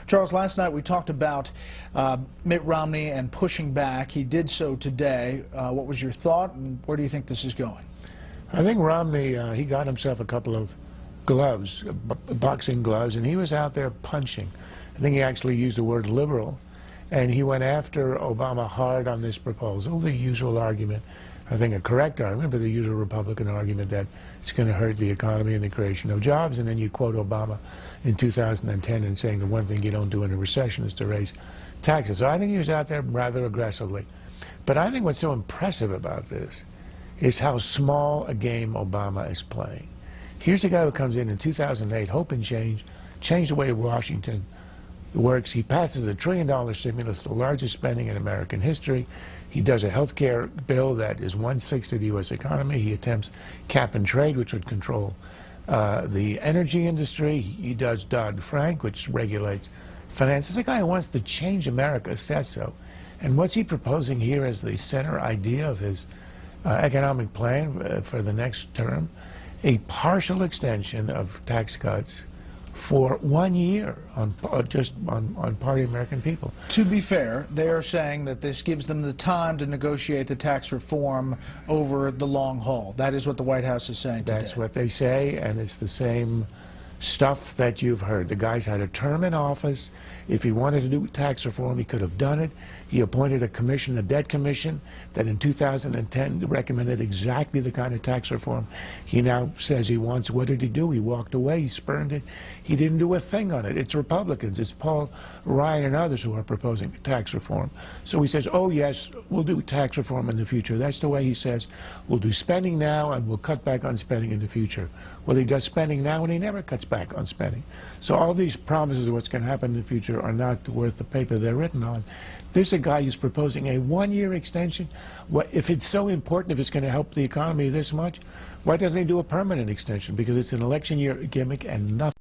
Charles, last night we talked about Mitt Romney and pushing back. He did so today. What was your thought, and where do you think this is going? I think Romney, he got himself a couple of gloves, boxing gloves, and he was out there punching. I think he actually used the word liberal, and he went after Obama hard on this proposal, the usual argument. I think a correct argument, but the usual Republican argument that it's going to hurt the economy and the creation of jobs. And then you quote Obama in 2010 and saying the one thing you don't do in a recession is to raise taxes. So I think he was out there rather aggressively. But I think what's so impressive about this is how small a game Obama is playing. Here's a guy who comes in 2008, hope and change the way Washington works. He passes $1 trillion stimulus, the largest spending in American history. He does a health care bill that is 1/6 of the U.S. economy. He attempts cap and trade, which would control the energy industry. He does Dodd-Frank, which regulates finance. It's a guy who wants to change America, says so. And what's he proposing here as the center idea of his economic plan for the next term? A partial extension of tax cuts for 1 year on part of American people. To be fair, they are saying that this gives them the time to negotiate the tax reform over the long haul. That is what the White House is saying today. That's what they say, and it's the same stuff that you've heard. The guy's had a term in office. If he wanted to do tax reform, he could have done it. He appointed a commission, a debt commission, that in 2010 recommended exactly the kind of tax reform he now says he wants. What did he do? He walked away. He spurned it. He didn't do a thing on it. It's Republicans. It's Paul Ryan and others who are proposing tax reform. So he says, oh, yes, we'll do tax reform in the future. That's the way he says, we'll do spending now and we'll cut back on spending in the future. Well, he does spending now and he never cuts back on spending. So all these promises of what's going to happen in the future are not worth the paper they're written on. There's a guy who's proposing a 1-year extension. If it's so important, if it's going to help the economy this much, why doesn't he do a permanent extension? Because it's an election year gimmick and nothing.